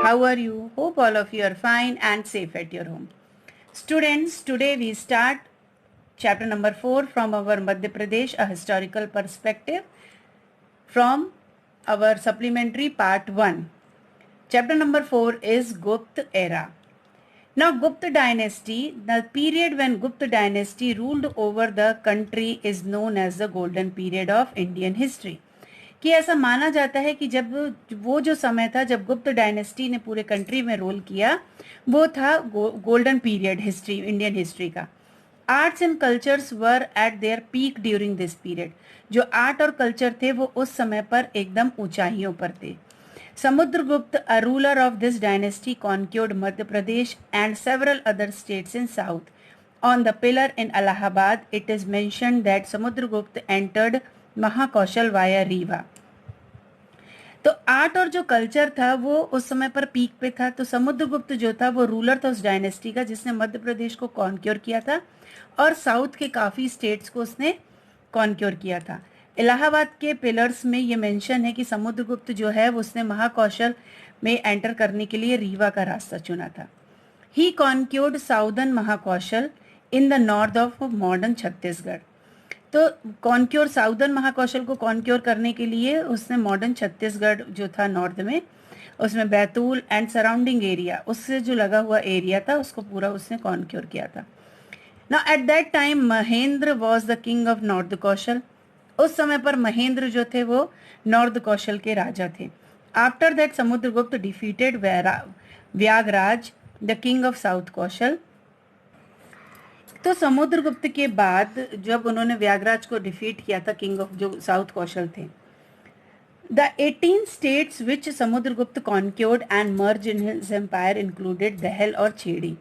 How are you? Hope all of you are fine and safe at your home. Students, today we start chapter number 4 from our Madhya Pradesh, a historical perspective from our supplementary part 1. Chapter number 4 is Gupta era. Now Gupta dynasty, the period when Gupta dynasty ruled over the country is known as the golden period of Indian history. कि ऐसा माना जाता है कि जब वो जो समय था जब गुप्त डायनेस्टी ने पूरे कंट्री में रोल किया वो था golden period history Indian history का. Arts and cultures were at their peak during this period. जो आर्ट और कल्चर थे वो उस समय पर एकदम ऊंचाइयों पर थे. Samudragupta, a ruler of this dynasty, conquered Madhya Pradesh and several other states in south. On the pillar in Allahabad it is mentioned that Samudragupta entered Mahakoshal via Rewa. तो आर्ट और जो कल्चर था वो उस समय पर पीक पे था. तो समुद्रगुप्त जो था वो रूलर था उस डायनेस्टी का जिसने मध्य प्रदेश को कॉन्क्योर किया था और साउथ के काफ़ी स्टेट्स को उसने कॉन्क्योर किया था. इलाहाबाद के पिलर्स में ये मेंशन है कि समुद्रगुप्त जो है वो उसने महाकौशल में एंटर करने के लिए रीवा का रास्ता चुना था. He conquered southern Mahakoshal in the north of modern Chhattisgarh. तो कॉन्क्योर साउदर्न महाकौशल को कॉन्क्योर करने के लिए उसने मॉडर्न छत्तीसगढ़ जो था नॉर्थ में उसमें बैतूल एंड सराउंडिंग एरिया उससे जो लगा हुआ एरिया था उसको पूरा उसने कॉन्क्योर किया था. Now at that time Mahendra was the king of north Kosal. उस समय पर महेंद्र जो थे वो नॉर्थ कौशल के राजा थे. After that Samudragupta defeated Vyaghraraj the king of south Kosal. तो समुद्रगुप्त के बाद जब उन्होंने व्यागराज को डिफीट किया था किंग ऑफ जो साउथ कौशल थे. The 18 states which Samudragupta conquered and merge in his empire included Dahal और छेड़ी.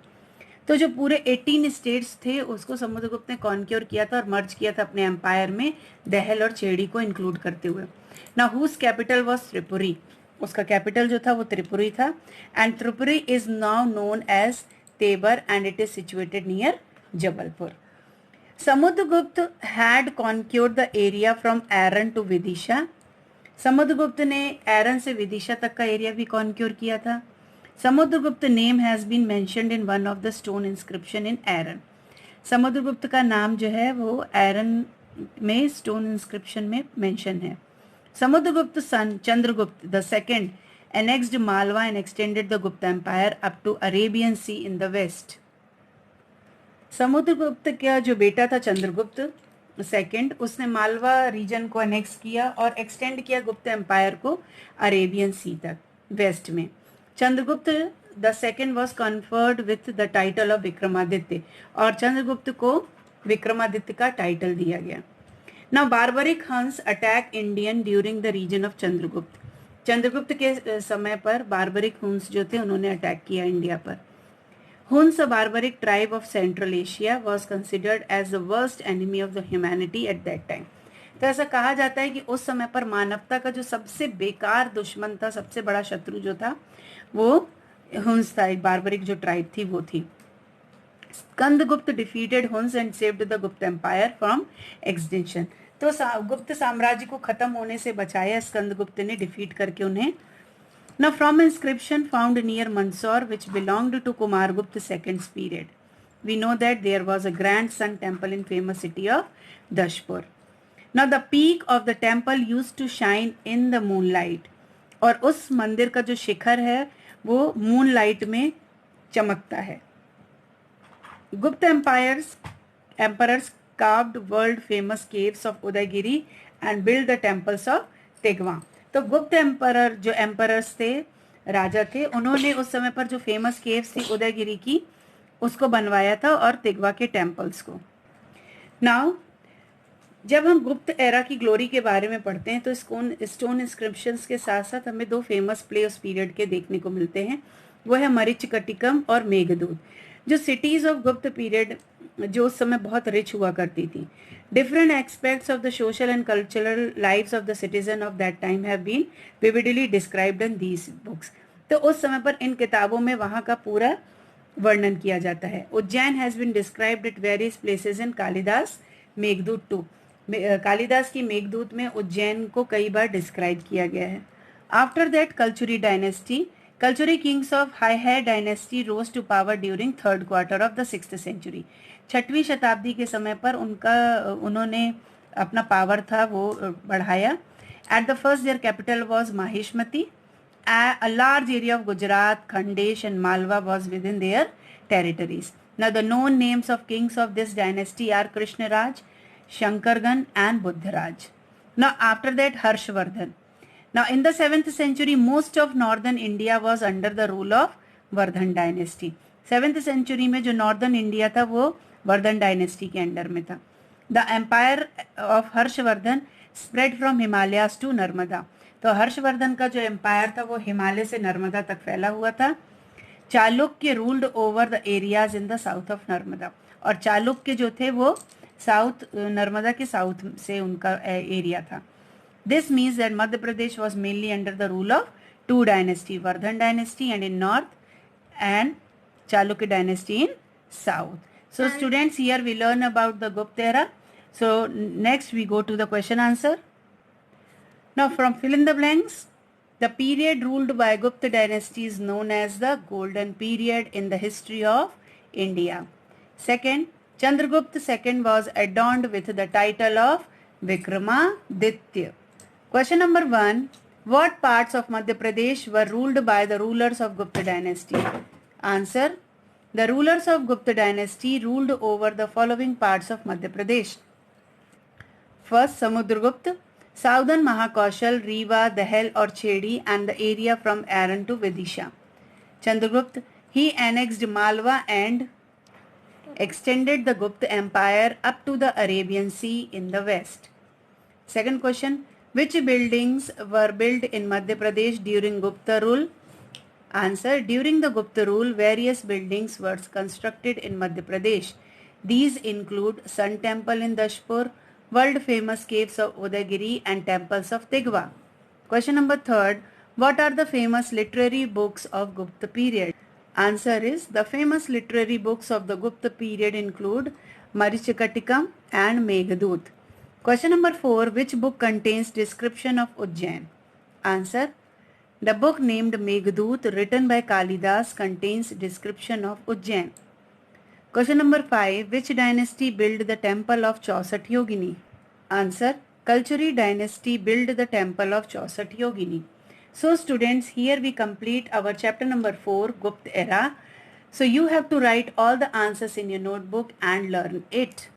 तो जो पूरे 18 स्टेट्स थे उसको समुद्रगुप्त ने कॉन्क्योर किया था और मर्ज किया था अपने एम्पायर में दहल और छेड़ी को इंक्लूड करते हुए. Now whose capital was Tripuri. उसका कैपिटल जो था वो त्रिपुरी था and Tripuri is now known as Tewar and it is situated near Jabalpur. Samudragupta had conquered the area from Eran to Vidisha. Samudragupta ने एरन से विदिशा तक का एरिया भी कॉन्क्योर किया था. Samudragupta name has been mentioned in one of the stone inscription in Eran. Samudragupta का नाम जो है वो एरन में स्टोन इंस्क्रिप्शन में मेंशन है. Samudragupta son Chandragupta the second annexed Malwa and extended the Gupta empire up to Arabian Sea in the west. Samudragupta का जो बेटा था चंद्रगुप्त सेकंड उसने मालवा रीजन को अनेक्स किया और एक्सटेंड किया गुप्त एम्पायर को अरेबियन सी तक वेस्ट में. Chandragupta the second was conferred with the title of Vikramaditya और चंद्रगुप्त को विक्रमादित्य का टाइटल दिया गया. Now barbaric Huns attack Indian during the reign of Chandragupta. Chandragupta के समय पर बार्बरिक हुंस जो थे उन्होंने अटैक किया इंडिया पर. Huns, a barbaric tribe of Central Asia, was considered as the worst enemy of the humanity at that time. तो ऐसा कहा जाता है कि उस समय पर मानवता का जो सबसे बेकार दुश्मन था, सबसे बड़ा शत्रु जो था वो हुंस था. एक बार्बरिक जो ट्राइब थी वो थी. Skandagupta defeated हुंस and saved the गुप्त एम्पायर फ्रॉम एक्सटिंक्शन. तो गुप्त साम्राज्य को खत्म होने से बचाया स्कंदगुप्त ने डिफीट करके उन्हें. Now from inscription found near Mandsaur which belonged to Kumargupta II's period, we know that there was a grand sun temple in famous city of Dashpur. Now the peak of the temple used to shine in the moonlight. और उस मंदिर का जो शिखर है वो moonlight में चमकता है. गुप्त emperors carved world famous caves of Udayagiri and built the temples of Tegwa. तो गुप्त एम्परर जो एम्परर्स थे राजा थे उन्होंने उस समय पर जो फेमस केव्स थी उदयगिरी की उसको बनवाया था और तिगवा के टेम्पल्स को. नाउ जब हम गुप्त एरा की ग्लोरी के बारे में पढ़ते हैं तो स्टोन इंस्क्रिप्शंस के साथ साथ हमें दो फेमस प्ले उस पीरियड के देखने को मिलते हैं. वो है मरीचिकटिकम और मेघदूत. जो सिटीज ऑफ गुप्त पीरियड जो उस समय बहुत रिच हुआ करती थी. Different aspects of the social and cultural lives of the citizen of that time have been vividly described in these books. तो उस समय पर इन किताबों में वहाँ का पूरा वर्णन किया जाता है. Ujjain has been described at various places in Kalidas Meghdoot too. Kalidas की मेघदूत में उज्जैन को कई बार डिस्क्राइब किया गया है. After that Kalachuri dynasty Kalchuri kings of Hai dynasty rose to power during third quarter of the 6th century. 6वीं शताब्दी के समय पर उन्होंने अपना पावर था वो बढ़ाया. At the first their capital was Maheshmati. A large area of Gujarat, Khandesh and Malwa was within their territories. Now the known names of kings of this dynasty are Krishnaraj, Shankargan and Buddharaj. Now after that Harshvardhan. Now in the 7th century most of northern India was under the rule of Vardhan dynasty. 7th century में जो northern India था वो Vardhan dynasty के under में था. The empire of Harshvardhan spread from Himalayas to Narmada. तो हर्षवर्धन का जो एम्पायर था वो हिमालय से नर्मदा तक फैला हुआ था. Chalukya ruled over the areas in the south of Narmada. और चालुक्य जो थे वो साउथ नर्मदा के साउथ से उनका एरिया था. This means that Madhya Pradesh was mainly under the rule of two dynasty, Vardhan dynasty and in north and Chalukya dynasty in south. So students, here we learn about the Gupta era. So next we go to the question answer. Now from fill in the blanks, the period ruled by Gupta dynasty is known as the golden period in the history of India. Second, Chandragupta II was adorned with the title of Vikramaditya. Question number 1, what parts of Madhya Pradesh were ruled by the rulers of Gupta dynasty? Answer, the rulers of Gupta dynasty ruled over the following parts of Madhya Pradesh. First, Samudragupta, Southern Mahakaushal, Rewa, Dahel or Chedi and the area from Aran to Vidisha. Chandragupta, he annexed Malwa and extended the Gupta empire up to the Arabian Sea in the west. Second question, which buildings were built in Madhya Pradesh during Gupta rule? Answer, during the Gupta rule, various buildings were constructed in Madhya Pradesh. These include Sun Temple in Dashpur, world famous caves of Udayagiri and temples of Tigwa. Question number 3, what are the famous literary books of Gupta period? Answer is, the famous literary books of the Gupta period include Marichakatikam and Meghdut. Question number 4, which book contains description of Ujjain? Answer, the book named Meghdut written by Kalidas contains description of Ujjain. Question number 5, which dynasty built the temple of Chausat Yogini? Answer, Kalchuri dynasty built the temple of Chausat Yogini. So students, here we complete our chapter number 4, Gupta era. So you have to write all the answers in your notebook and learn it.